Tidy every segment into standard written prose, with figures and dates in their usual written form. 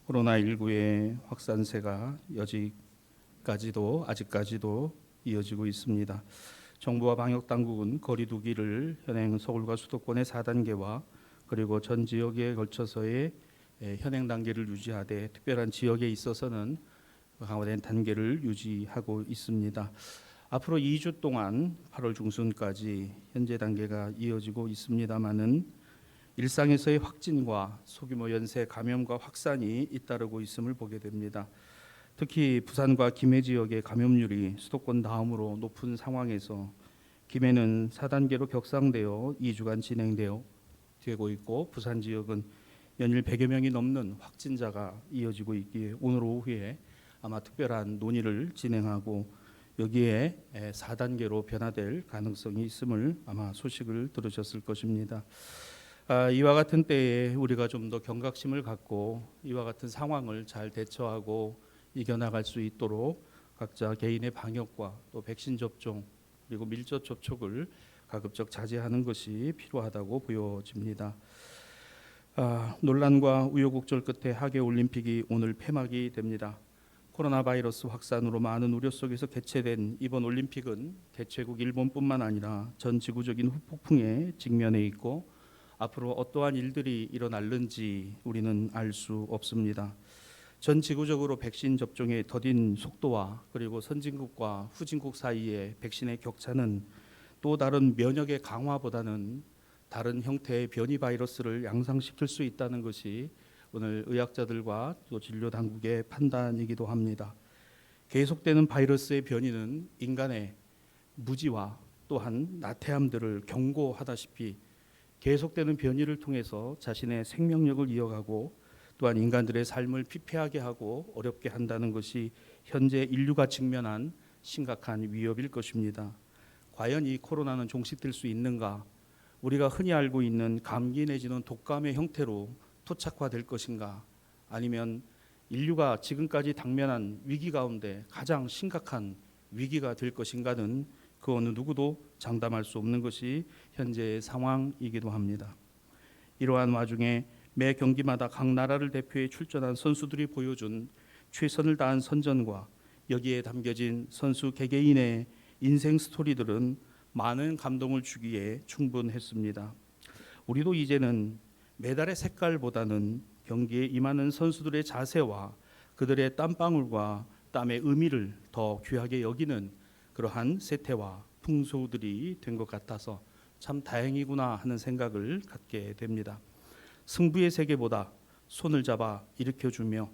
코로나19의 확산세가 아직까지도 이어지고 있습니다. 정부와 방역 당국은 거리 두기를 현행 서울과 수도권의 4단계와 그리고 전 지역에 걸쳐서의 현행 단계를 유지하되 특별한 지역에 있어서는 강화된 단계를 유지하고 있습니다. 앞으로 2주 동안 8월 중순까지 현재 단계가 이어지고 있습니다마는 일상에서의 확진과 소규모 연쇄 감염과 확산이 잇따르고 있음을 보게 됩니다. 특히 부산과 김해 지역의 감염률이 수도권 다음으로 높은 상황에서 김해는 4단계로 격상되어 2주간 진행되고 있고 부산 지역은 연일 100여 명이 넘는 확진자가 이어지고 있기에 오늘 오후에 아마 특별한 논의를 진행하고 여기에 4단계로 변화될 가능성이 있음을 아마 소식을 들으셨을 것입니다. 이와 같은 때에 우리가 좀 더 경각심을 갖고 이와 같은 상황을 잘 대처하고 이겨나갈 수 있도록 각자 개인의 방역과 또 백신 접종 그리고 밀접 접촉을 가급적 자제하는 것이 필요하다고 보여집니다. 논란과 우여곡절 끝에 하계올림픽이 오늘 폐막이 됩니다. 코로나 바이러스 확산으로 많은 우려 속에서 개최된 이번 올림픽은 개최국 일본뿐만 아니라 전 지구적인 후폭풍에 직면해 있고 앞으로 어떠한 일들이 일어날는지 우리는 알 수 없습니다. 전 지구적으로 백신 접종의 더딘 속도와 그리고 선진국과 후진국 사이의 백신의 격차는 또 다른 면역의 강화보다는 다른 형태의 변이 바이러스를 양상시킬 수 있다는 것이 오늘 의학자들과 또 진료 당국의 판단이기도 합니다. 계속되는 바이러스의 변이는 인간의 무지와 또한 나태함들을 경고하다시피 계속되는 변이를 통해서 자신의 생명력을 이어가고 또한 인간들의 삶을 피폐하게 하고 어렵게 한다는 것이 현재 인류가 직면한 심각한 위협일 것입니다. 과연 이 코로나는 종식될 수 있는가? 우리가 흔히 알고 있는 감기 내지는 독감의 형태로 토착화될 것인가? 아니면 인류가 지금까지 당면한 위기 가운데 가장 심각한 위기가 될 것인가는 그 어느 누구도 장담할 수 없는 것이 현재의 상황이기도 합니다. 이러한 와중에 매 경기마다 각 나라를 대표해 출전한 선수들이 보여준 최선을 다한 선전과 여기에 담겨진 선수 개개인의 인생 스토리들은 많은 감동을 주기에 충분했습니다. 우리도 이제는 메달의 색깔보다는 경기에 임하는 선수들의 자세와 그들의 땀방울과 땀의 의미를 더 귀하게 여기는 그러한 세태와 풍소들이 된 것 같아서 참 다행이구나 하는 생각을 갖게 됩니다. 승부의 세계보다 손을 잡아 일으켜주며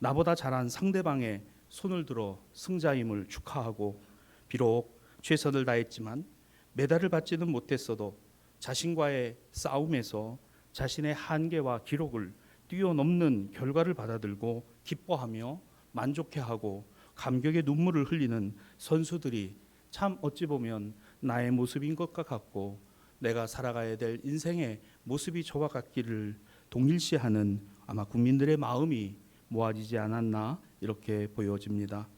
나보다 잘한 상대방의 손을 들어 승자임을 축하하고 비록 최선을 다했지만 메달을 받지는 못했어도 자신과의 싸움에서 자신의 한계와 기록을 뛰어넘는 결과를 받아들고 기뻐하며 만족해하고 감격의 눈물을 흘리는 선수들이 참 어찌 보면 나의 모습인 것과 같고 내가 살아가야 될 인생의 모습이 저와 같기를 동일시하는 아마 국민들의 마음이 모아지지 않았나 이렇게 보여집니다.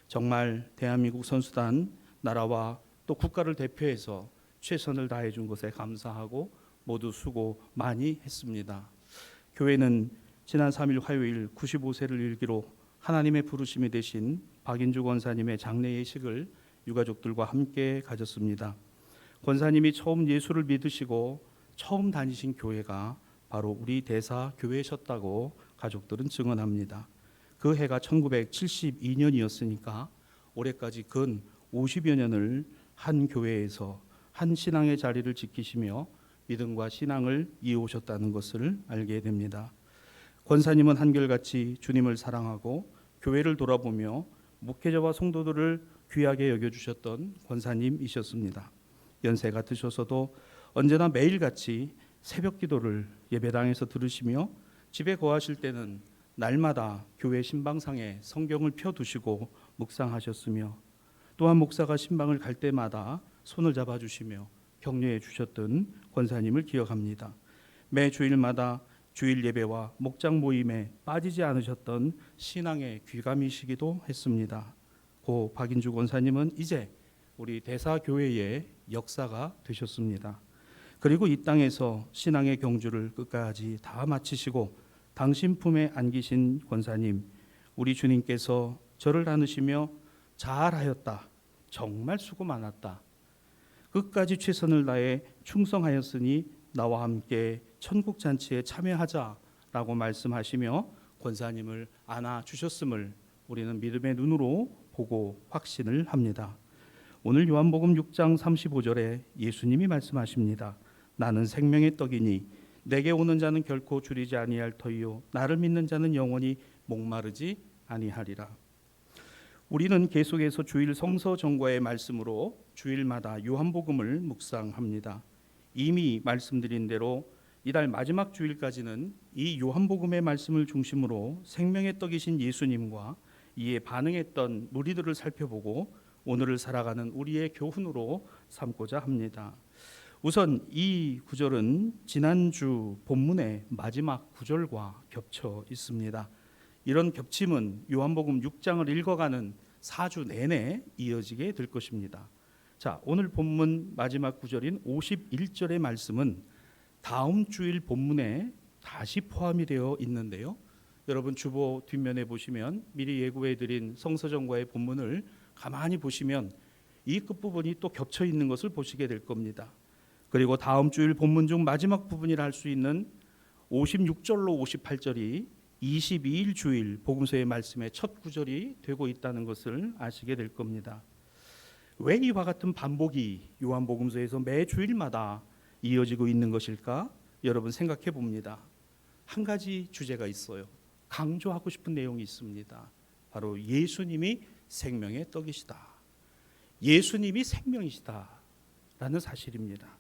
정말 대한민국 선수단 나라와 또 국가를 대표해서 최선을 다해 준 것에 감사하고 모두 수고 많이 했습니다. 교회는 지난 3일 화요일 95세를 일기로 하나님의 부르심이 되신 박인주 권사님의 장례 예식을 유가족들과 함께 가졌습니다. 권사님이 처음 예수를 믿으시고 처음 다니신 교회가 바로 우리 대사 교회셨다고 가족들은 증언합니다. 그 해가 1972년이었으니까 올해까지 근 50여 년을 한 교회에서 한 신앙의 자리를 지키시며 믿음과 신앙을 이어오셨다는 것을 알게 됩니다. 권사님은 한결같이 주님을 사랑하고 교회를 돌아보며 목회자와 성도들을 귀하게 여겨주셨던 권사님이셨습니다. 연세가 드셔서도 언제나 매일같이 새벽 기도를 예배당에서 들으시며 집에 거하실 때는 날마다 교회 신방상에 성경을 펴두시고 묵상하셨으며 또한 목사가 신방을 갈 때마다 손을 잡아주시며 격려해 주셨던 권사님을 기억합니다. 매 주일마다 주일 예배와 목장 모임에 빠지지 않으셨던 신앙의 귀감이시기도 했습니다. 고 박인주 권사님은 이제 우리 대사교회의 역사가 되셨습니다. 그리고 이 땅에서 신앙의 경주를 끝까지 다 마치시고 당신 품에 안기신 권사님, 우리 주님께서 저를 안으시며 잘하였다, 정말 수고 많았다, 끝까지 최선을 다해 충성하였으니 나와 함께 천국 잔치에 참여하자라고 말씀하시며 권사님을 안아주셨음을 우리는 믿음의 눈으로 보고 확신을 합니다. 오늘 요한복음 6장 35절에 예수님이 말씀하십니다. 나는 생명의 떡이니 내게 오는 자는 결코 줄이지 아니할 터이요 나를 믿는 자는 영원히 목마르지 아니하리라. 우리는 계속해서 주일 성서 정과의 말씀으로 주일마다 요한복음을 묵상합니다. 이미 말씀드린 대로 이달 마지막 주일까지는 이 요한복음의 말씀을 중심으로 생명의 떡이신 예수님과 이에 반응했던 무리들을 살펴보고 오늘을 살아가는 우리의 교훈으로 삼고자 합니다. 우선 이 구절은 지난주 본문의 마지막 구절과 겹쳐 있습니다. 이런 겹침은 요한복음 6장을 읽어가는 4주 내내 이어지게 될 것입니다. 자, 오늘 본문 마지막 구절인 51절의 말씀은 다음 주일 본문에 다시 포함이 되어 있는데요. 여러분 주보 뒷면에 보시면 미리 예고해 드린 성서정과의 본문을 가만히 보시면 이 끝부분이 또 겹쳐 있는 것을 보시게 될 겁니다. 그리고 다음 주일 본문 중 마지막 부분이라 할 수 있는 56절로 58절이 22일 주일 복음서의 말씀의 첫 구절이 되고 있다는 것을 아시게 될 겁니다. 왜 이와 같은 반복이 요한복음서에서 매 주일마다 이어지고 있는 것일까? 여러분 생각해 봅니다. 한 가지 주제가 있어요. 강조하고 싶은 내용이 있습니다. 바로 예수님이 생명의 떡이시다. 예수님이 생명이시다 라는 사실입니다.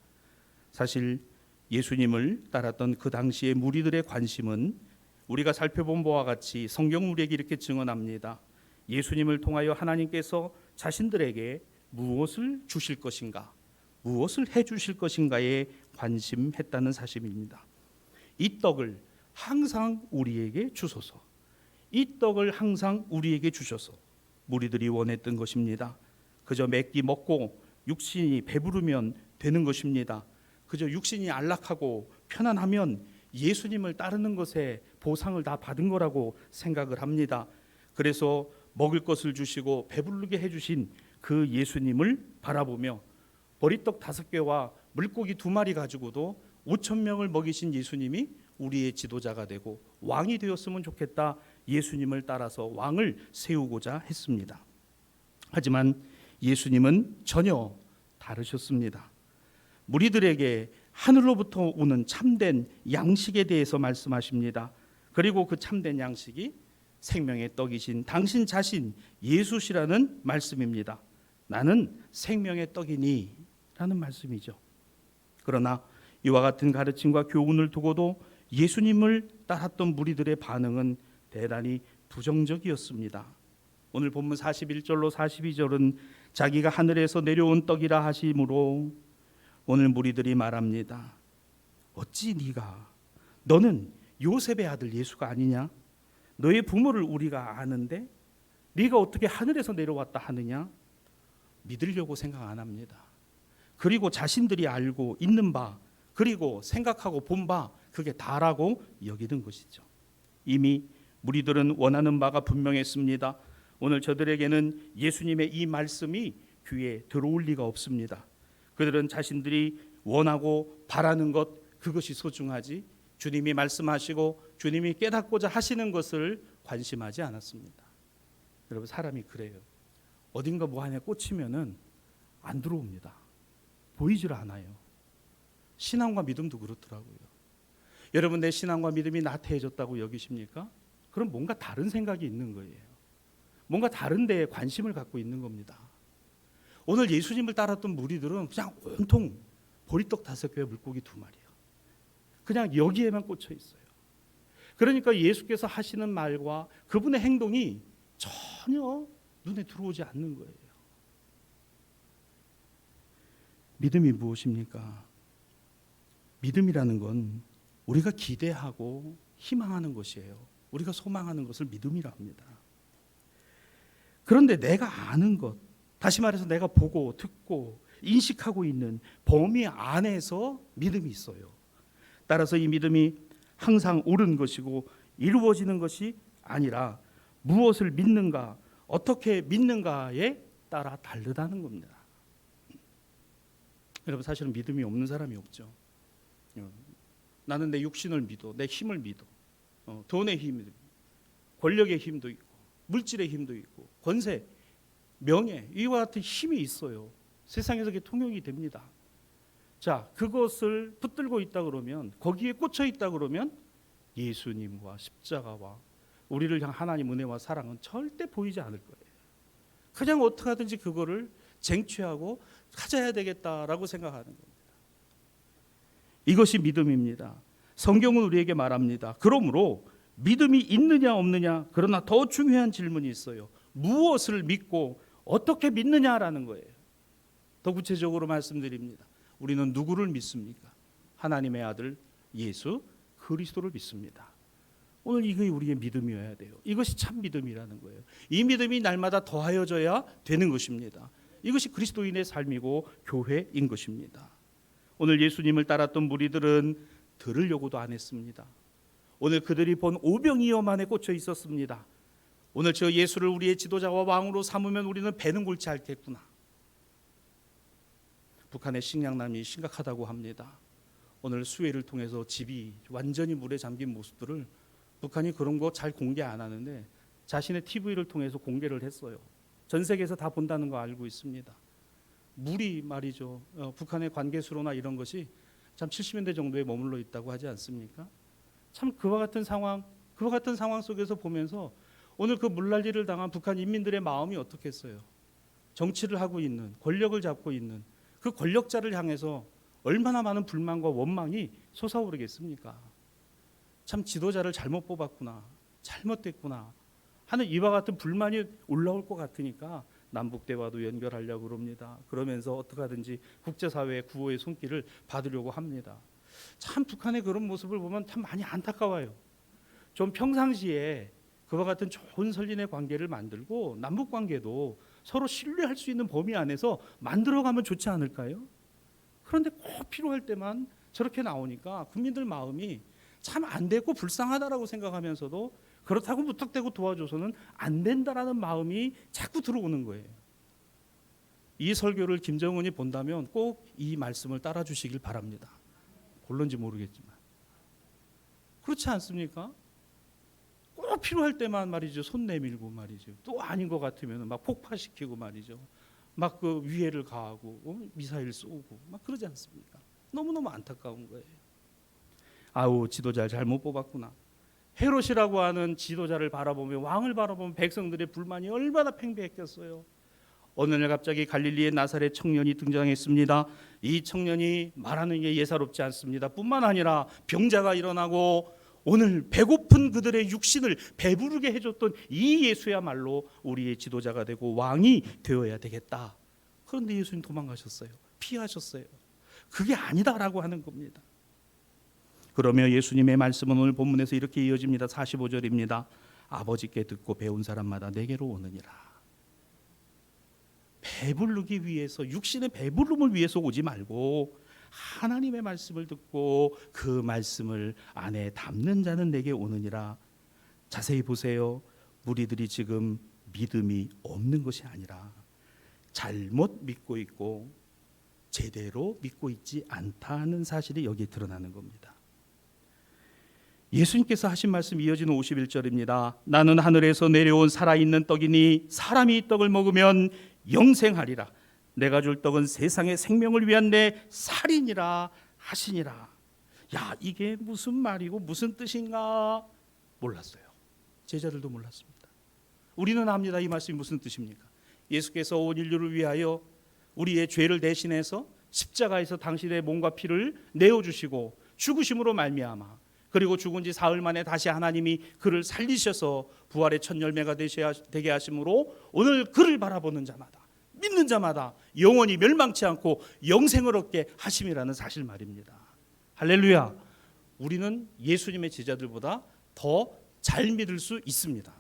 사실 예수님을 따랐던 그 당시의 무리들의 관심은 우리가 살펴본 바와 같이 성경 우리에게 이렇게 증언합니다. 예수님을 통하여 하나님께서 자신들에게 무엇을 주실 것인가, 무엇을 해 주실 것인가에 관심했다는 사실입니다. 이 떡을 항상 우리에게 주소서, 이 떡을 항상 우리에게 주셔서 무리들이 원했던 것입니다. 그저 몇 끼 먹고 육신이 배부르면 되는 것입니다. 그저 육신이 안락하고 편안하면 예수님을 따르는 것에 보상을 다 받은 거라고 생각을 합니다. 그래서 먹을 것을 주시고 배부르게 해주신 그 예수님을 바라보며 보리떡 5개와 물고기 2마리 가지고도 5,000명을 먹이신 예수님이 우리의 지도자가 되고 왕이 되었으면 좋겠다. 예수님을 따라서 왕을 세우고자 했습니다. 하지만 예수님은 전혀 다르셨습니다. 무리들에게 하늘로부터 오는 참된 양식에 대해서 말씀하십니다. 그리고 그 참된 양식이 생명의 떡이신 당신 자신 예수시라는 말씀입니다. 나는 생명의 떡이니 라는 말씀이죠. 그러나 이와 같은 가르침과 교훈을 두고도 예수님을 따랐던 무리들의 반응은 대단히 부정적이었습니다. 오늘 본문 41절로 42절은 자기가 하늘에서 내려온 떡이라 하심으로 오늘 무리들이 말합니다. 어찌 너는 요셉의 아들 예수가 아니냐? 너의 부모를 우리가 아는데 네가 어떻게 하늘에서 내려왔다 하느냐? 믿으려고 생각 안 합니다. 그리고 자신들이 알고 있는 바, 그리고 생각하고 본 바, 그게 다라고 여기는 것이죠. 이미 무리들은 원하는 바가 분명했습니다. 오늘 저들에게는 예수님의 이 말씀이 귀에 들어올 리가 없습니다. 그들은 자신들이 원하고 바라는 것, 그것이 소중하지 주님이 말씀하시고 주님이 깨닫고자 하시는 것을 관심하지 않았습니다. 여러분 사람이 그래요. 어딘가 뭐 하나 꽂히면은 안 들어옵니다. 보이질 않아요. 신앙과 믿음도 그렇더라고요. 여러분 내 신앙과 믿음이 나태해졌다고 여기십니까? 그럼 뭔가 다른 생각이 있는 거예요. 뭔가 다른 데에 관심을 갖고 있는 겁니다. 오늘 예수님을 따랐던 무리들은 그냥 온통 보리떡 5개와 물고기 2마리요. 그냥 여기에만 꽂혀 있어요. 그러니까 예수께서 하시는 말과 그분의 행동이 전혀 눈에 들어오지 않는 거예요. 믿음이 무엇입니까? 믿음이라는 건 우리가 기대하고 희망하는 것이에요. 우리가 소망하는 것을 믿음이라 합니다. 그런데 내가 아는 것, 다시 말해서 내가 보고 듣고 인식하고 있는 범위 안에서 믿음이 있어요. 따라서 이 믿음이 항상 옳은 것이고 이루어지는 것이 아니라 무엇을 믿는가, 어떻게 믿는가에 따라 다르다는 겁니다. 여러분, 사실은 믿음이 없는 사람이 없죠. 나는 내 육신을 믿어, 내 힘을 믿어, 돈의 힘도 있고, 권력의 힘도 있고, 물질의 힘도 있고, 권세, 명예, 이와 같은 힘이 있어요. 세상에서 그게 통용이 됩니다. 자, 그것을 붙들고 있다 그러면, 거기에 꽂혀 있다 그러면 예수님과 십자가와 우리를 향한 하나님 은혜와 사랑은 절대 보이지 않을 거예요. 그냥 어떻게 하든지 그거를 쟁취하고 가져야 되겠다라고 생각하는 겁니다. 이것이 믿음입니다. 성경은 우리에게 말합니다. 그러므로 믿음이 있느냐 없느냐, 그러나 더 중요한 질문이 있어요. 무엇을 믿고 어떻게 믿느냐라는 거예요. 더 구체적으로 말씀드립니다. 우리는 누구를 믿습니까? 하나님의 아들 예수 그리스도를 믿습니다. 오늘 이게 우리의 믿음이어야 돼요. 이것이 참 믿음이라는 거예요. 이 믿음이 날마다 더하여져야 되는 것입니다. 이것이 그리스도인의 삶이고 교회인 것입니다. 오늘 예수님을 따랐던 무리들은 들으려고도 안 했습니다. 오늘 그들이 본 오병이어만에 꽂혀 있었습니다. 오늘 저 예수를 우리의 지도자와 왕으로 삼으면 우리는 배는 골치 앓겠구나. 북한의 식량난이 심각하다고 합니다. 오늘 수해를 통해서 집이 완전히 물에 잠긴 모습들을 북한이 그런 거 잘 공개 안 하는데 자신의 TV를 통해서 공개를 했어요. 전 세계에서 다 본다는 거 알고 있습니다. 물이 말이죠. 북한의 관계수로나 이런 것이 참 70년대 정도에 머물러 있다고 하지 않습니까? 참 그와 같은 상황 속에서 보면서 오늘 그 물난리를 당한 북한 인민들의 마음이 어떻겠어요? 정치를 하고 있는, 권력을 잡고 있는 그 권력자를 향해서 얼마나 많은 불만과 원망이 솟아오르겠습니까? 참 지도자를 잘못 뽑았구나, 잘못됐구나 하는 이와 같은 불만이 올라올 것 같으니까 남북 대화도 연결하려고 그럽니다. 그러면서 어떻게 하든지 국제사회의 구호의 손길을 받으려고 합니다. 참 북한의 그런 모습을 보면 참 많이 안타까워요. 좀 평상시에 그와 같은 좋은 선린의 관계를 만들고 남북 관계도 서로 신뢰할 수 있는 범위 안에서 만들어가면 좋지 않을까요? 그런데 꼭 필요할 때만 저렇게 나오니까 국민들 마음이 참 안 되고 불쌍하다라고 생각하면서도 그렇다고 무턱대고 도와줘서는 안 된다라는 마음이 자꾸 들어오는 거예요. 이 설교를 김정은이 본다면 꼭 이 말씀을 따라 주시길 바랍니다. 골론지 모르겠지만 그렇지 않습니까? 꼭 필요할 때만 말이죠, 손 내밀고 말이죠, 또 아닌 것 같으면 막 폭파시키고 말이죠, 막 그 위해를 가하고 미사일 쏘고 막 그러지 않습니까? 너무너무 안타까운 거예요. 아우, 지도자를 잘못 뽑았구나. 헤롯이라고 하는 지도자를 바라보며, 왕을 바라보면 백성들의 불만이 얼마나 팽배했겠어요. 어느 날 갑자기 갈릴리의 나사렛 청년이 등장했습니다. 이 청년이 말하는 게 예사롭지 않습니다. 뿐만 아니라 병자가 일어나고 오늘 배고픈 그들의 육신을 배부르게 해줬던 이 예수야말로 우리의 지도자가 되고 왕이 되어야 되겠다. 그런데 예수님 도망가셨어요. 피하셨어요. 그게 아니다라고 하는 겁니다. 그러며 예수님의 말씀은 오늘 본문에서 이렇게 이어집니다. 45절입니다. 아버지께 듣고 배운 사람마다 내게로 오느니라. 배부르기 위해서, 육신의 배부름을 위해서 오지 말고 하나님의 말씀을 듣고 그 말씀을 안에 담는 자는 내게 오느니라. 자세히 보세요. 무리들이 지금 믿음이 없는 것이 아니라 잘못 믿고 있고 제대로 믿고 있지 않다는 사실이 여기에 드러나는 겁니다. 예수님께서 하신 말씀 이어지는 51절입니다. 나는 하늘에서 내려온 살아있는 떡이니 사람이 이 떡을 먹으면 영생하리라. 내가 줄 떡은 세상의 생명을 위한 내 살이니라 하시니라. 야, 이게 무슨 말이고 무슨 뜻인가 몰랐어요. 제자들도 몰랐습니다. 우리는 압니다. 이 말씀이 무슨 뜻입니까? 예수께서 온 인류를 위하여 우리의 죄를 대신해서 십자가에서 당신의 몸과 피를 내어주시고 죽으심으로 말미암아, 그리고 죽은 지 사흘 만에 다시 하나님이 그를 살리셔서 부활의 첫 열매가 되게 하심으로 오늘 그를 바라보는 자마다, 믿는 자마다 영원히 멸망치 않고 영생을 얻게 하심이라는 사실 말입니다. 할렐루야. 우리는 예수님의 제자들보다 더 잘 믿을 수 있습니다.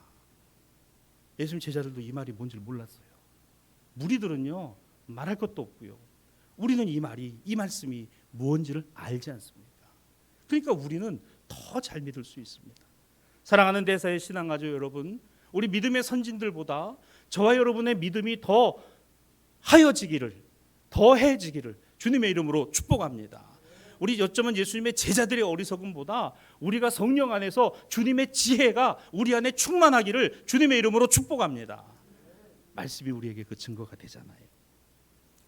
예수님 제자들도 이 말이 뭔지를 몰랐어요. 무리들은요, 말할 것도 없고요. 우리는 이 말씀이 뭔지를 알지 않습니까? 그러니까 우리는 더 잘 믿을 수 있습니다. 사랑하는 대사의 신앙가족 여러분, 우리 믿음의 선진들보다 저와 여러분의 믿음이 더 하여지기를, 더해지기를 주님의 이름으로 축복합니다. 우리 어쩌면 예수님의 제자들의 어리석음보다 우리가 성령 안에서 주님의 지혜가 우리 안에 충만하기를 주님의 이름으로 축복합니다. 말씀이 우리에게 그 증거가 되잖아요.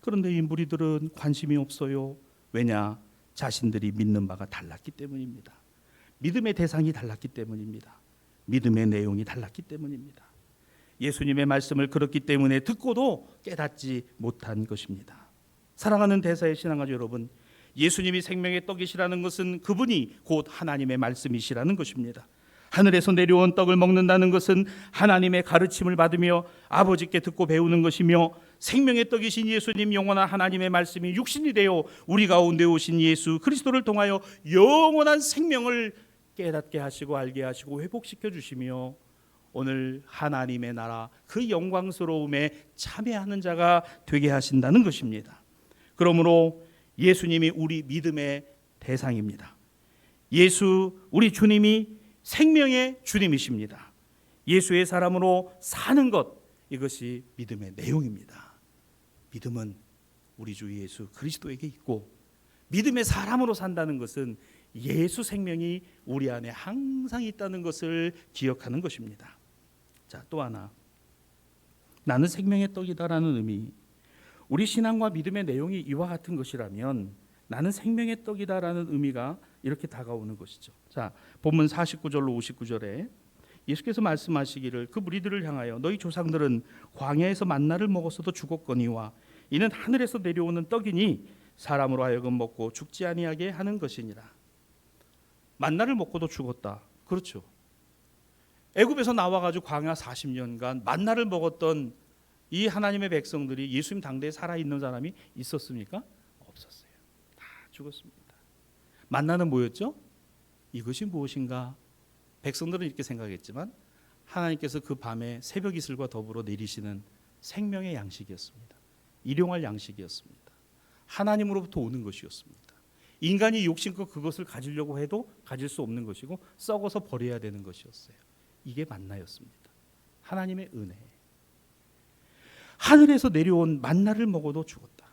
그런데 이 무리들은 관심이 없어요. 왜냐? 자신들이 믿는 바가 달랐기 때문입니다. 믿음의 대상이 달랐기 때문입니다. 믿음의 내용이 달랐기 때문입니다. 예수님의 말씀을 그렇기 때문에 듣고도 깨닫지 못한 것입니다. 사랑하는 대사의 신앙가족 여러분, 예수님이 생명의 떡이시라는 것은 그분이 곧 하나님의 말씀이시라는 것입니다. 하늘에서 내려온 떡을 먹는다는 것은 하나님의 가르침을 받으며 아버지께 듣고 배우는 것이며, 생명의 떡이신 예수님, 영원한 하나님의 말씀이 육신이 되어 우리 가운데 오신 예수 그리스도를 통하여 영원한 생명을 깨닫게 하시고 알게 하시고 회복시켜 주시며, 오늘 하나님의 나라 그 영광스러움에 참여하는 자가 되게 하신다는 것입니다. 그러므로 예수님이 우리 믿음의 대상입니다. 예수, 우리 주님이 생명의 주님이십니다. 예수의 사람으로 사는 것, 이것이 믿음의 내용입니다. 믿음은 우리 주 예수 그리스도에게 있고, 믿음의 사람으로 산다는 것은 예수 생명이 우리 안에 항상 있다는 것을 기억하는 것입니다. 자, 또 하나, 나는 생명의 떡이다라는 의미, 우리 신앙과 믿음의 내용이 이와 같은 것이라면 나는 생명의 떡이다라는 의미가 이렇게 다가오는 것이죠. 자, 본문 49절로 59절에 예수께서 말씀하시기를 그 무리들을 향하여 너희 조상들은 광야에서 만나를 먹었어도 죽었거니와 이는 하늘에서 내려오는 떡이니 사람으로 하여금 먹고 죽지 아니하게 하는 것이니라. 만나를 먹고도 죽었다. 그렇죠. 애굽에서 나와가지고 광야 40년간 만나를 먹었던 이 하나님의 백성들이 예수님 당대에 살아있는 사람이 있었습니까? 없었어요. 다 죽었습니다. 만나는 뭐였죠? 이것이 무엇인가? 백성들은 이렇게 생각했지만 하나님께서 그 밤에 새벽 이슬과 더불어 내리시는 생명의 양식이었습니다. 일용할 양식이었습니다. 하나님으로부터 오는 것이었습니다. 인간이 욕심껏 그것을 가지려고 해도 가질 수 없는 것이고 썩어서 버려야 되는 것이었어요. 이게 만나였습니다. 하나님의 은혜. 하늘에서 내려온 만나를 먹어도 죽었다.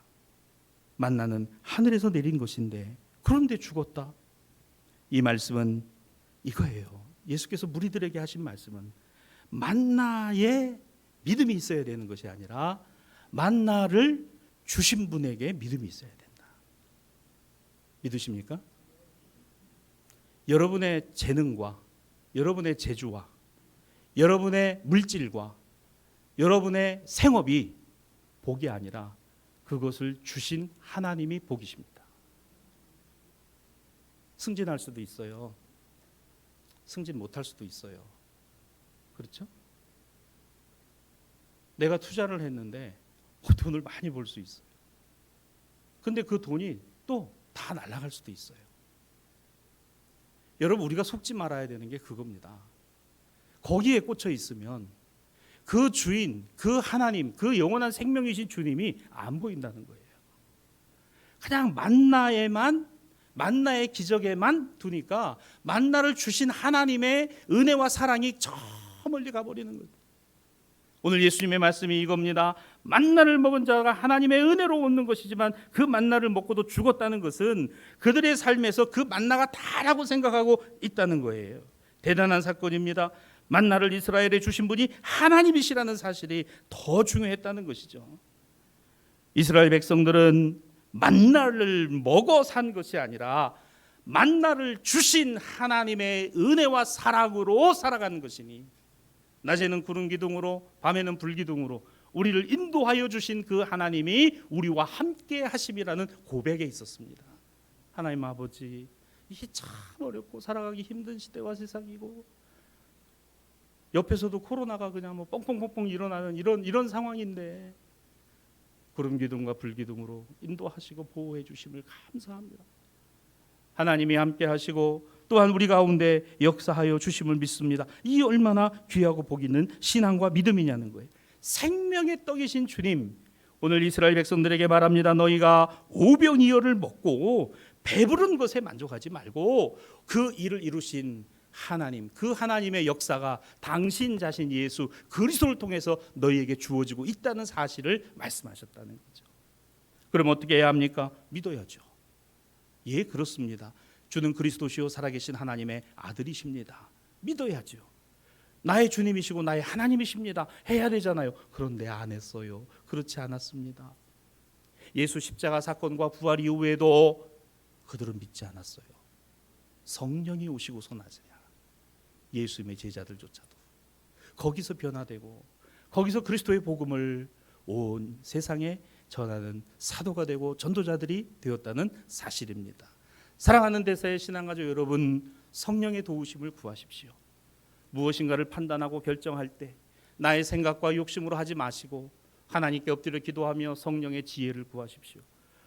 만나는 하늘에서 내린 것인데 그런데 죽었다. 이 말씀은 이거예요. 예수께서 무리들에게 하신 말씀은 만나에 믿음이 있어야 되는 것이 아니라 만나를 주신 분에게 믿음이 있어야 된다. 믿으십니까? 여러분의 재능과 여러분의 재주와 여러분의 물질과 여러분의 생업이 복이 아니라 그것을 주신 하나님이 복이십니다. 승진할 수도 있어요. 승진 못할 수도 있어요. 그렇죠? 내가 투자를 했는데 돈을 많이 벌 수 있어요. 근데 그 돈이 또 다 날아갈 수도 있어요. 여러분, 우리가 속지 말아야 되는 게 그겁니다. 거기에 꽂혀 있으면 그 주인, 그 하나님, 그 영원한 생명이신 주님이 안 보인다는 거예요. 그냥 만나의 기적에만 두니까 만나를 주신 하나님의 은혜와 사랑이 저 멀리 가버리는 거예요. 오늘 예수님의 말씀이 이겁니다. 만나를 먹은 자가 하나님의 은혜로 얻는 것이지만 그 만나를 먹고도 죽었다는 것은 그들의 삶에서 그 만나가 다라고 생각하고 있다는 거예요. 대단한 사건입니다. 만나를 이스라엘에 주신 분이 하나님이시라는 사실이 더 중요했다는 것이죠. 이스라엘 백성들은 만나를 먹어 산 것이 아니라 만나를 주신 하나님의 은혜와 사랑으로 살아가는 것이니, 낮에는 구름 기둥으로 밤에는 불 기둥으로 우리를 인도하여 주신 그 하나님이 우리와 함께 하심이라는 고백에 있었습니다. 하나님 아버지, 이게 참 어렵고 살아가기 힘든 시대와 세상이고 옆에서도 코로나가 그냥 뭐 뻥뻥뻥뻥 일어나는 이런 상황인데 구름 기둥과 불 기둥으로 인도하시고 보호해 주심을 감사합니다. 하나님이 함께 하시고 또한 우리 가운데 역사하여 주심을 믿습니다. 이 얼마나 귀하고 복 있는 신앙과 믿음이냐는 거예요. 생명의 떡이신 주님, 오늘 이스라엘 백성들에게 말합니다. 너희가 오병이어를 먹고 배부른 것에 만족하지 말고 그 일을 이루신 하나님, 그 하나님의 역사가 당신 자신 예수 그리스도를 통해서 너희에게 주어지고 있다는 사실을 말씀하셨다는 거죠. 그럼 어떻게 해야 합니까? 믿어야죠. 예, 그렇습니다. 주는 그리스도시요 살아계신 하나님의 아들이십니다. 믿어야죠. 나의 주님이시고 나의 하나님이십니다. 해야 되잖아요. 그런데 안 했어요. 그렇지 않았습니다. 예수 십자가 사건과 부활 이후에도 그들은 믿지 않았어요. 성령이 오시고서 나서야 예수님의 제자들조차도 거기서 변화되고 거기서 그리스도의 복음을 온 세상에 전하는 사도가 되고 전도자들이 되었다는 사실입니다. 사랑하는 대사의 신앙가족 여러분, 성령의 도우심을 구하십시오. 무엇인가를 판단하고 결정할 때 나의 생각과 욕심으로 하지 마시고 하나님께 엎드려 기도하며 성령의 지혜를 구하십시오.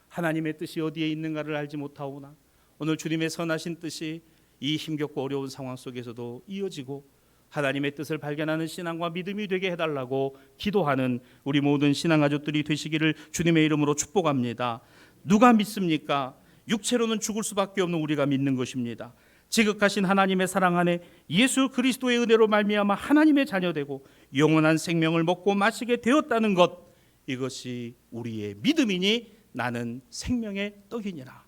하나님의 뜻이 어디에 있는가를 알지 못하오나 오늘 주님의 선하신 뜻이 이 힘겹고 어려운 상황 속에서도 이어지고 하나님의 뜻을 발견하는 신앙과 믿음이 되게 해달라고 기도하는 우리 모든 신앙가족들이 되시기를 주님의 이름으로 축복합니다. 누가 믿습니까? 육체로는 죽을 수밖에 없는 우리가 믿는 것입니다. 지극하신 하나님의 사랑 안에 예수 그리스도의 은혜로 말미암아 하나님의 자녀되고 영원한 생명을 먹고 마시게 되었다는 것, 이것이 우리의 믿음이니 나는 생명의 떡이니라.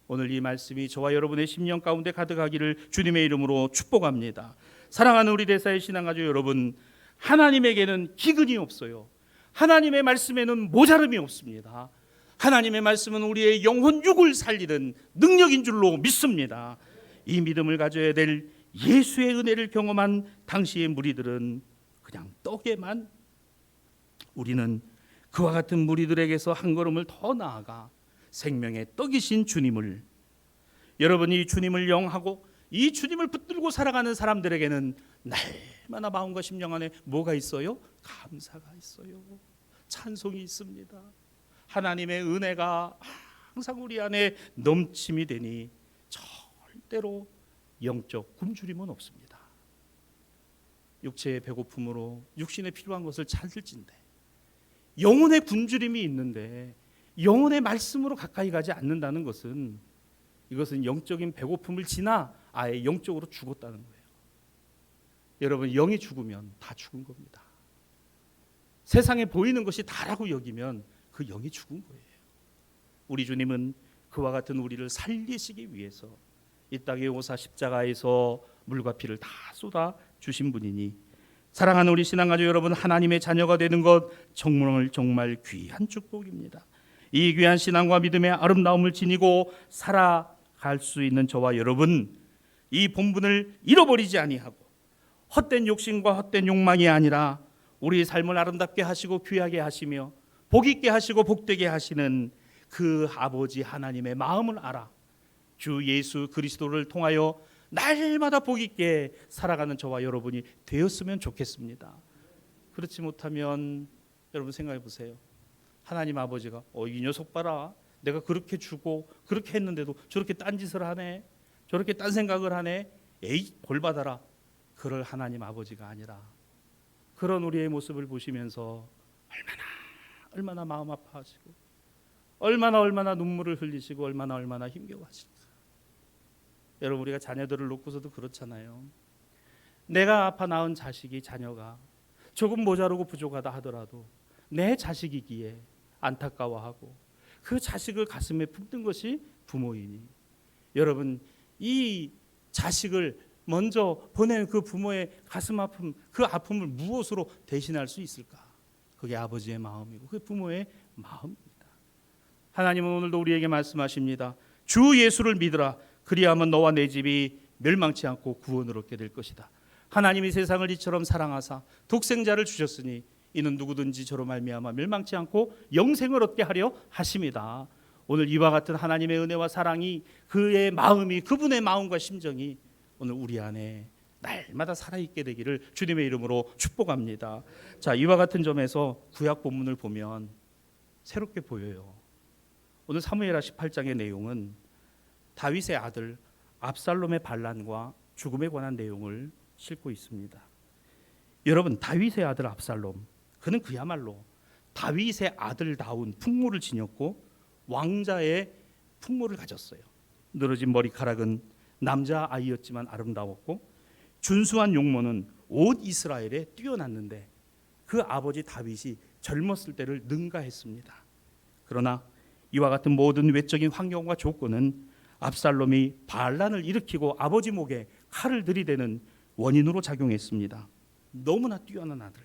오늘 이 말씀이 저와 여러분의 심령 가운데 가득하기를 주님의 이름으로 축복합니다. 사랑하는 우리 대사의 신앙가족 여러분, 하나님에게는 기근이 없어요. 하나님의 말씀에는 모자름이 없습니다. 하나님의 말씀은 우리의 영혼 육을 살리는 능력인 줄로 믿습니다. 이 믿음을 가져야 될 예수의 은혜를 경험한 당시의 무리들은 그냥 떡에만, 우리는 그와 같은 무리들에게서 한 걸음을 더 나아가 생명의 떡이신 주님을, 여러분이 주님을 영하고 이 주님을 붙들고 살아가는 사람들에게는 날마다 마음과 심령 안에 뭐가 있어요? 감사가 있어요. 찬송이 있습니다. 하나님의 은혜가 항상 우리 안에 넘침이 되니 절대로 영적 굶주림은 없습니다. 육체의 배고픔으로 육신에 필요한 것을 찾을진데 영혼의 굶주림이 있는데 영혼의 말씀으로 가까이 가지 않는다는 것은, 이것은 영적인 배고픔을 지나 아예 영적으로 죽었다는 거예요. 여러분, 영이 죽으면 다 죽은 겁니다. 세상에 보이는 것이 다라고 여기면 그 영이 죽은 거예요. 우리 주님은 그와 같은 우리를 살리시기 위해서 이 땅에 오사 십자가에서 물과 피를 다 쏟아 주신 분이니, 사랑하는 우리 신앙가족 여러분, 하나님의 자녀가 되는 것 정말 귀한 축복입니다. 이 귀한 신앙과 믿음의 아름다움을 지니고 살아갈 수 있는 저와 여러분, 이 본분을 잃어버리지 아니하고 헛된 욕심과 헛된 욕망이 아니라 우리 삶을 아름답게 하시고 귀하게 하시며 복 있게 하시고 복되게 하시는 그 아버지 하나님의 마음을 알아 주 예수 그리스도를 통하여 날마다 복 있게 살아가는 저와 여러분이 되었으면 좋겠습니다. 그렇지 못하면 여러분 생각해 보세요. 하나님 아버지가 이 녀석 봐라, 내가 그렇게 주고 그렇게 했는데도 저렇게 딴짓을 하네, 저렇게 딴 생각을 하네, 에이 벌 받아라, 그럴 하나님 아버지가 아니라 그런 우리의 모습을 보시면서 얼마나 마음 아파하시고 얼마나 눈물을 흘리시고 얼마나 힘겨워하실까. 여러분, 우리가 자녀들을 놓고서도 그렇잖아요. 내가 아파 낳은 자식이, 자녀가 조금 모자르고 부족하다 하더라도 내 자식이기에 안타까워하고 그 자식을 가슴에 품는 것이 부모이니, 여러분, 이 자식을 먼저 보낸 그 부모의 가슴 아픔, 그 아픔을 무엇으로 대신할 수 있을까? 그게 아버지의 마음이고 그 부모의 마음입니다. 하나님은 오늘도 우리에게 말씀하십니다. 주 예수를 믿으라. 그리하면 너와 내 집이 멸망치 않고 구원을 얻게 될 것이다. 하나님이 세상을 이처럼 사랑하사 독생자를 주셨으니 이는 누구든지 저로 말미암아 멸망치 않고 영생을 얻게 하려 하심이다. 오늘 이와 같은 하나님의 은혜와 사랑이, 그의 마음이, 그분의 마음과 심정이 오늘 우리 안에 날마다 살아있게 되기를 주님의 이름으로 축복합니다. 자, 이와 같은 점에서 구약 본문을 보면 새롭게 보여요. 오늘 사무엘하 18장의 내용은 다윗의 아들 압살롬의 반란과 죽음에 관한 내용을 싣고 있습니다. 여러분, 다윗의 아들 압살롬, 그는 그야말로 다윗의 아들다운 풍모를 지녔고 왕자의 풍모를 가졌어요. 늘어진 머리카락은 남자 아이였지만 아름다웠고 준수한 용모는 온 이스라엘에 뛰어났는데 그 아버지 다윗이 젊었을 때를 능가했습니다. 그러나 이와 같은 모든 외적인 환경과 조건은 압살롬이 반란을 일으키고 아버지 목에 칼을 들이대는 원인으로 작용했습니다. 너무나 뛰어난 아들.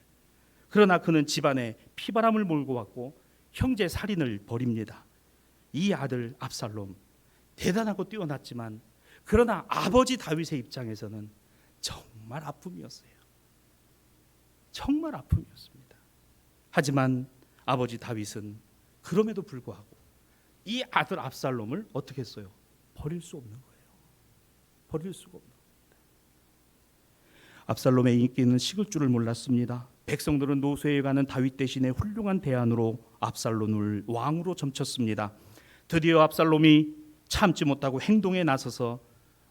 그러나 그는 집안에 피바람을 몰고 왔고 형제 살인을 벌입니다. 이 아들 압살롬 대단하고 뛰어났지만 그러나 아버지 다윗의 입장에서는 정말 아픔이었어요. 정말 아픔이었습니다. 하지만 아버지 다윗은 그럼에도 불구하고 이 아들 압살롬을 어떻게 했어요? 버릴 수 없는 거예요. 버릴 수가 없는 겁니다. 압살롬의 인기는 식을 줄을 몰랐습니다. 백성들은 노쇠해 가는 다윗 대신에 훌륭한 대안으로 압살롬을 왕으로 점쳤습니다. 드디어 압살롬이 참지 못하고 행동에 나서서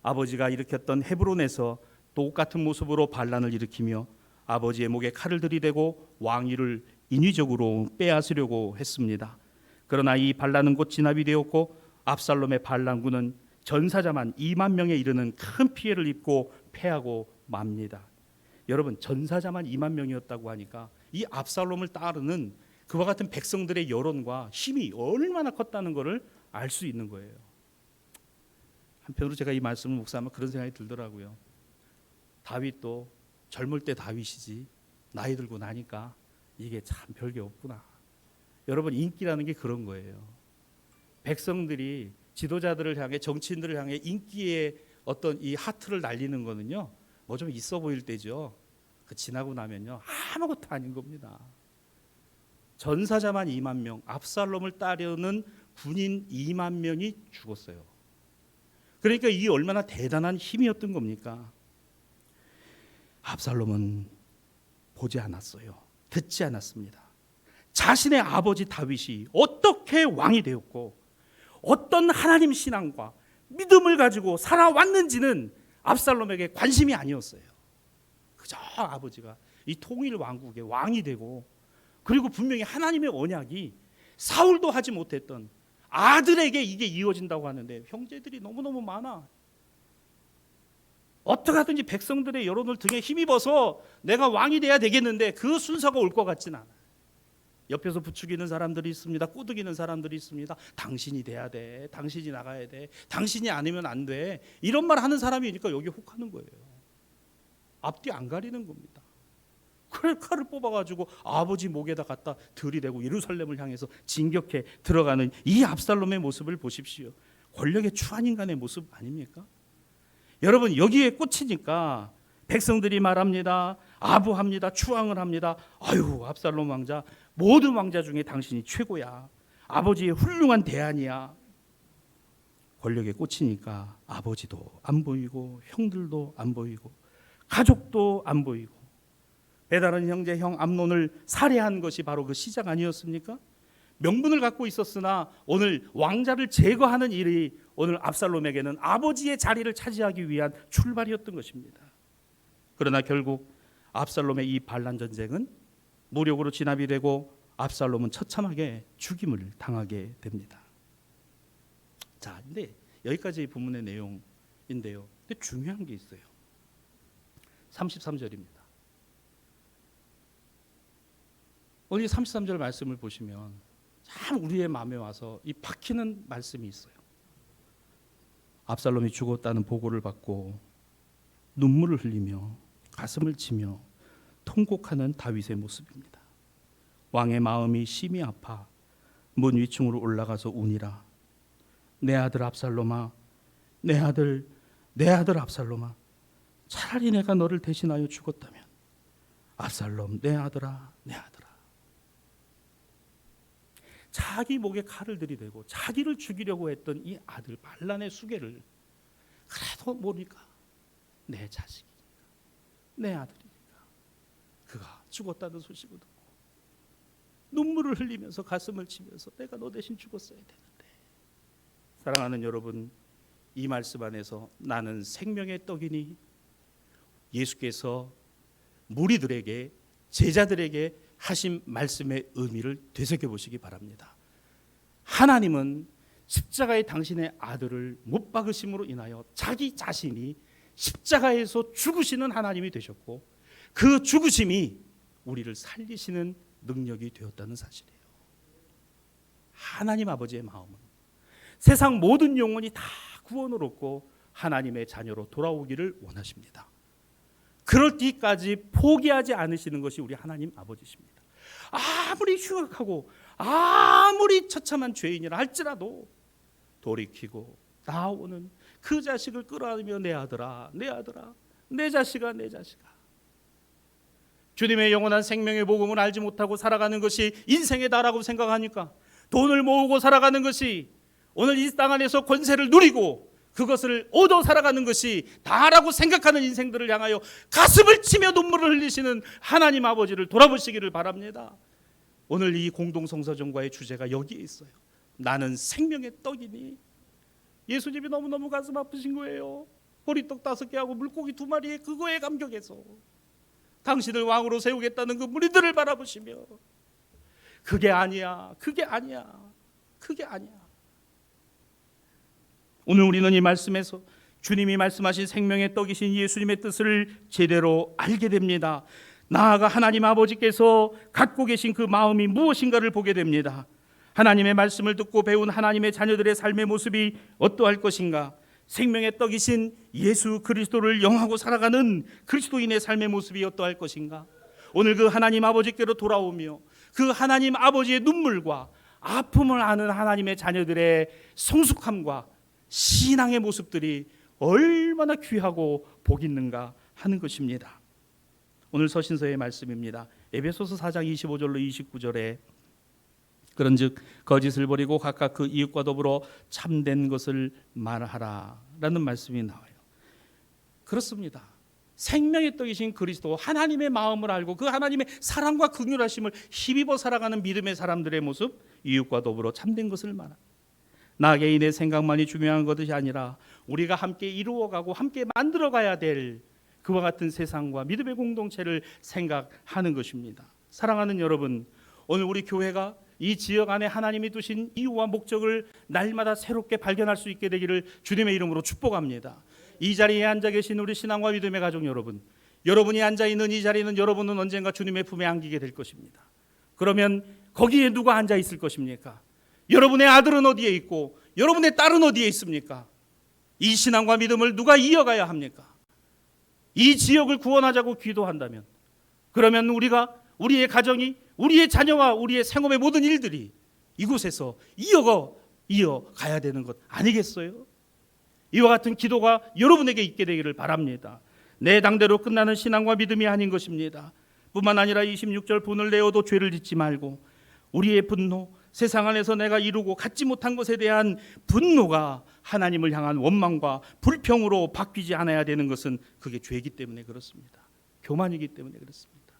아버지가 일으켰던 헤브론에서 똑같은 모습으로 반란을 일으키며 아버지의 목에 칼을 들이대고 왕위를 인위적으로 빼앗으려고 했습니다. 그러나 이 반란은 곧 진압이 되었고 압살롬의 반란군은 전사자만 2만 명에 이르는 큰 피해를 입고 패하고 맙니다. 여러분, 전사자만 2만 명이었다고 하니까 이 압살롬을 따르는 그와 같은 백성들의 여론과 힘이 얼마나 컸다는 것을 알 수 있는 거예요. 한편으로 제가 이 말씀을 묵상하면 그런 생각이 들더라고요. 다윗도 젊을 때 다윗이지 나이 들고 나니까 이게 참 별게 없구나. 여러분, 인기라는 게 그런 거예요. 백성들이 지도자들을 향해, 정치인들을 향해 인기의 어떤 이 하트를 날리는 거는요, 뭐 좀 있어 보일 때죠. 그 지나고 나면요 아무것도 아닌 겁니다. 전사자만 2만 명, 압살롬을 따르는 군인 2만 명이 죽었어요. 그러니까 이 얼마나 대단한 힘이었던 겁니까? 압살롬은 보지 않았어요. 듣지 않았습니다. 자신의 아버지 다윗이 어떻게 왕이 되었고 어떤 하나님 신앙과 믿음을 가지고 살아왔는지는 압살롬에게 관심이 아니었어요. 그저 아버지가 이 통일 왕국의 왕이 되고, 그리고 분명히 하나님의 언약이 사울도 하지 못했던 아들에게 이게 이어진다고 하는데 형제들이 너무너무 많아. 어떻게 하든지 백성들의 여론을 등에 힘입어서 내가 왕이 돼야 되겠는데 그 순서가 올 것 같진 않아. 옆에서 부추기는 사람들이 있습니다. 꼬드기는 사람들이 있습니다. 당신이 돼야 돼. 당신이 나가야 돼. 당신이 아니면 안 돼. 이런 말 하는 사람이니까 여기 혹하는 거예요. 앞뒤 안 가리는 겁니다. 그래 칼을 뽑아가지고 아버지 목에다 갖다 들이대고 예루살렘을 향해서 진격해 들어가는 이 압살롬의 모습을 보십시오. 권력의 추한 인간의 모습 아닙니까? 여러분, 여기에 꽂히니까 백성들이 말합니다. 아부합니다. 추앙을 합니다. 아유, 압살롬 왕자, 모든 왕자 중에 당신이 최고야. 아버지의 훌륭한 대안이야. 권력에 꽂히니까 아버지도 안 보이고 형들도 안 보이고 가족도 안 보이고, 배다른 형제 형 암논을 살해한 것이 바로 그 시작 아니었습니까? 명분을 갖고 있었으나 오늘 왕자를 제거하는 일이 오늘 압살롬에게는 아버지의 자리를 차지하기 위한 출발이었던 것입니다. 그러나 결국 압살롬의 이 반란 전쟁은 무력으로 진압이 되고 압살롬은 처참하게 죽임을 당하게 됩니다. 자, 근데 여기까지 본문의 내용인데요. 근데 중요한 게 있어요. 33절입니다. 오늘 33절 말씀을 보시면 참 우리의 마음에 와서 이 박히는 말씀이 있어요. 압살롬이 죽었다는 보고를 받고 눈물을 흘리며 가슴을 치며 통곡하는 다윗의 모습입니다. 왕의 마음이 심히 아파 문 위층으로 올라가서 우니라. 내 아들 압살롬아, 내 아들 압살롬아, 차라리 내가 너를 대신하여 죽었다면. 압살롬, 내 아들아, 내 아들아. 자기 목에 칼을 들이대고 자기를 죽이려고 했던 이 아들 반란의 수괴를 그래도 모르니까 내 자식이니까, 내 아들이니까 그가 죽었다는 소식을 듣고 눈물을 흘리면서 가슴을 치면서 내가 너 대신 죽었어야 되는데. 사랑하는 여러분, 이 말씀 안에서 나는 생명의 떡이니 예수께서 무리들에게, 제자들에게 하신 말씀의 의미를 되새겨 보시기 바랍니다. 하나님은 십자가에 당신의 아들을 못 박으심으로 인하여 자기 자신이 십자가에서 죽으시는 하나님이 되셨고 그 죽으심이 우리를 살리시는 능력이 되었다는 사실이에요. 하나님 아버지의 마음은 세상 모든 영혼이 다 구원을 얻고 하나님의 자녀로 돌아오기를 원하십니다. 그럴 때까지 포기하지 않으시는 것이 우리 하나님 아버지십니다. 아무리 흉악하고 아무리 처참한 죄인이라 할지라도 돌이키고 나오는 그 자식을 끌어안으며 내 아들아, 내 아들아, 내 자식아, 내 자식아. 주님의 영원한 생명의 복음을 알지 못하고 살아가는 것이 인생이다라고 생각하니까 돈을 모으고 살아가는 것이 오늘 이 땅 안에서 권세를 누리고 그것을 얻어 살아가는 것이 다라고 생각하는 인생들을 향하여 가슴을 치며 눈물을 흘리시는 하나님 아버지를 돌아보시기를 바랍니다. 오늘 이 공동성서전과의 주제가 여기에 있어요. 나는 생명의 떡이니. 예수님이 너무너무 가슴 아프신 거예요. 보리떡 5개하고 물고기 2마리에 그거에 감격해서 당신을 왕으로 세우겠다는 그 무리들을 바라보시며 그게 아니야, 그게 아니야, 그게 아니야. 오늘 우리는 이 말씀에서 주님이 말씀하신 생명의 떡이신 예수님의 뜻을 제대로 알게 됩니다. 나아가 하나님 아버지께서 갖고 계신 그 마음이 무엇인가를 보게 됩니다. 하나님의 말씀을 듣고 배운 하나님의 자녀들의 삶의 모습이 어떠할 것인가? 생명의 떡이신 예수 그리스도를 영하고 살아가는 그리스도인의 삶의 모습이 어떠할 것인가? 오늘 그 하나님 아버지께로 돌아오며 그 하나님 아버지의 눈물과 아픔을 아는 하나님의 자녀들의 성숙함과 신앙의 모습들이 얼마나 귀하고 복 있는가 하는 것입니다. 오늘 서신서의 말씀입니다. 에베소서 4장 25절로 29절에 그런즉 거짓을 버리고 각각 그 이웃과 더불어 참된 것을 말하라 라는 말씀이 나와요. 그렇습니다. 생명의 떡이신 그리스도 하나님의 마음을 알고 그 하나님의 사랑과 긍휼하심을 힘입어 살아가는 믿음의 사람들의 모습, 이웃과 더불어 참된 것을 말합니다. 나 개인의 생각만이 중요한 것이 아니라 우리가 함께 이루어가고 함께 만들어가야 될 그와 같은 세상과 믿음의 공동체를 생각하는 것입니다. 사랑하는 여러분, 오늘 우리 교회가 이 지역 안에 하나님이 두신 이유와 목적을 날마다 새롭게 발견할 수 있게 되기를 주님의 이름으로 축복합니다. 이 자리에 앉아 계신 우리 신앙과 믿음의 가족 여러분, 여러분이 앉아 있는 이 자리는 여러분은 언젠가 주님의 품에 안기게 될 것입니다. 그러면 거기에 누가 앉아 있을 것입니까? 여러분의 아들은 어디에 있고 여러분의 딸은 어디에 있습니까? 이 신앙과 믿음을 누가 이어가야 합니까? 이 지역을 구원하자고 기도한다면, 그러면 우리의 가정이, 우리의 자녀와 우리의 생업의 모든 일들이 이곳에서 이어가야 되는 것 아니겠어요? 이와 같은 기도가 여러분에게 있게 되기를 바랍니다. 내 당대로 끝나는 신앙과 믿음이 아닌 것입니다. 뿐만 아니라 26절 분을 내어도 죄를 짓지 말고 우리의 분노, 세상 안에서 내가 이루고 갖지 못한 것에 대한 분노가 하나님을 향한 원망과 불평으로 바뀌지 않아야 되는 것은 그게 죄이기 때문에 그렇습니다. 교만이기 때문에 그렇습니다.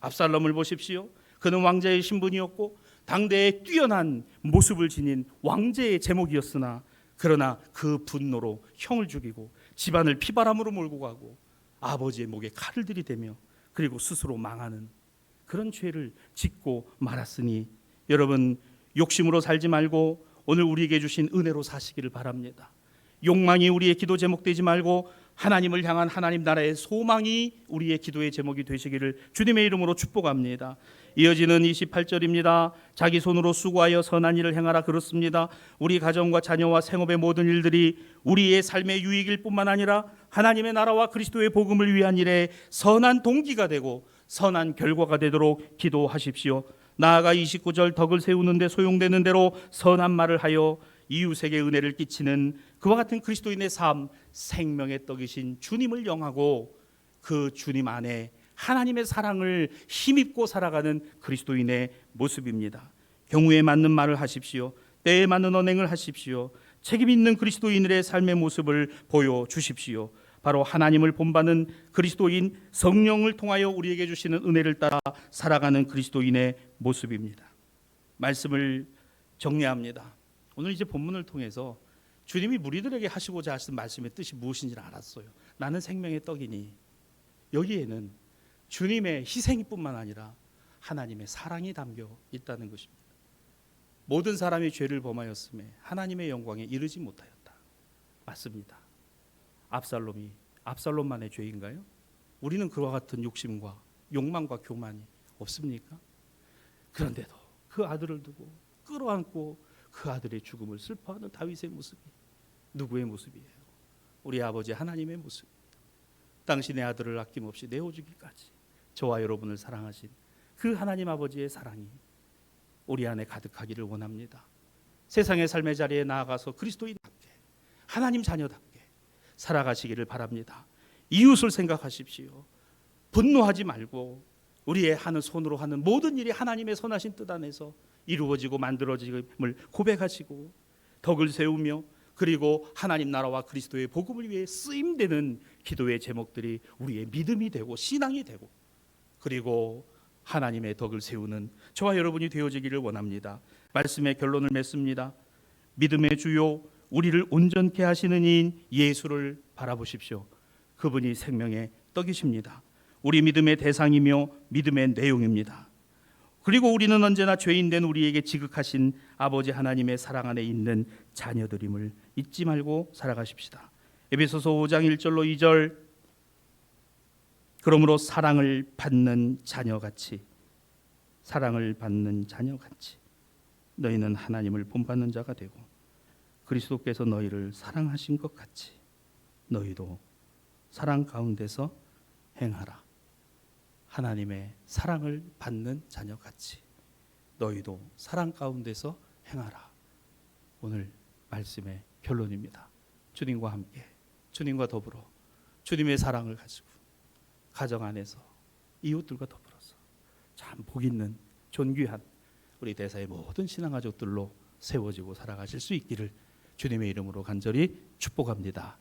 압살롬을 보십시오. 그는 왕자의 신분이었고 당대에 뛰어난 모습을 지닌 왕제의 제목이었으나 그러나 그 분노로 형을 죽이고 집안을 피바람으로 몰고 가고 아버지의 목에 칼을 들이대며 그리고 스스로 망하는 그런 죄를 짓고 말았으니 여러분 욕심으로 살지 말고 오늘 우리에게 주신 은혜로 사시기를 바랍니다. 욕망이 우리의 기도 제목 되지 말고 하나님을 향한 하나님 나라의 소망이 우리의 기도의 제목이 되시기를 주님의 이름으로 축복합니다. 이어지는 28절입니다. 자기 손으로 수고하여 선한 일을 행하라 그렇습니다. 우리 가정과 자녀와 생업의 모든 일들이 우리의 삶의 유익일 뿐만 아니라 하나님의 나라와 그리스도의 복음을 위한 일에 선한 동기가 되고 선한 결과가 되도록 기도하십시오. 나아가 29절 덕을 세우는 데 소용되는 대로 선한 말을 하여 이웃에게 은혜를 끼치는 그와 같은 그리스도인의 삶, 생명의 떡이신 주님을 영하고 그 주님 안에 하나님의 사랑을 힘입고 살아가는 그리스도인의 모습입니다. 경우에 맞는 말을 하십시오. 때에 맞는 언행을 하십시오. 책임 있는 그리스도인들의 삶의 모습을 보여주십시오. 바로 하나님을 본받는 그리스도인, 성령을 통하여 우리에게 주시는 은혜를 따라 살아가는 그리스도인의 모습입니다. 말씀을 정리합니다. 오늘 이제 본문을 통해서 주님이 무리들에게 하시고자 하신 말씀의 뜻이 무엇인지를 알았어요. 나는 생명의 떡이니, 여기에는 주님의 희생뿐만 아니라 하나님의 사랑이 담겨 있다는 것입니다. 모든 사람이 죄를 범하였음에 하나님의 영광에 이르지 못하였다. 맞습니다. 압살롬이 압살롬만의 죄인가요? 우리는 그와 같은 욕심과 욕망과 교만이 없습니까? 그런데도 그 아들을 두고 끌어안고 그 아들의 죽음을 슬퍼하는 다윗의 모습이 누구의 모습이에요? 우리 아버지 하나님의 모습. 당신의 아들을 아낌없이 내어주기까지 저와 여러분을 사랑하신 그 하나님 아버지의 사랑이 우리 안에 가득하기를 원합니다. 세상의 삶의 자리에 나아가서 그리스도인답게 하나님 자녀답게 살아가시기를 바랍니다. 이웃을 생각하십시오. 분노하지 말고 우리의 하는 손으로 하는 모든 일이 하나님의 선하신 뜻 안에서 이루어지고 만들어짐을 고백하시고 덕을 세우며 그리고 하나님 나라와 그리스도의 복음을 위해 쓰임되는 기도의 제목들이 우리의 믿음이 되고 신앙이 되고 그리고 하나님의 덕을 세우는 저와 여러분이 되어지기를 원합니다. 말씀의 결론을 맺습니다. 믿음의 주요 우리를 온전케 하시는 이인 예수를 바라보십시오. 그분이 생명의 떡이십니다. 우리 믿음의 대상이며 믿음의 내용입니다. 그리고 우리는 언제나 죄인된 우리에게 지극하신 아버지 하나님의 사랑 안에 있는 자녀들임을 잊지 말고 살아가십시다. 에베소서 5장 1절로 2절 그러므로 사랑을 받는 자녀같이 너희는 하나님을 본받는 자가 되고 그리스도께서 너희를 사랑하신 것 같이 너희도 사랑 가운데서 행하라. 하나님의 사랑을 받는 자녀같이 너희도 사랑 가운데서 행하라. 오늘 말씀의 결론입니다. 주님과 함께 주님과 더불어 주님의 사랑을 가지고 가정 안에서 이웃들과 더불어서 참 복 있는 존귀한 우리 대사의 모든 신앙가족들로 세워지고 살아가실 수 있기를 주님의 이름으로 간절히 축복합니다.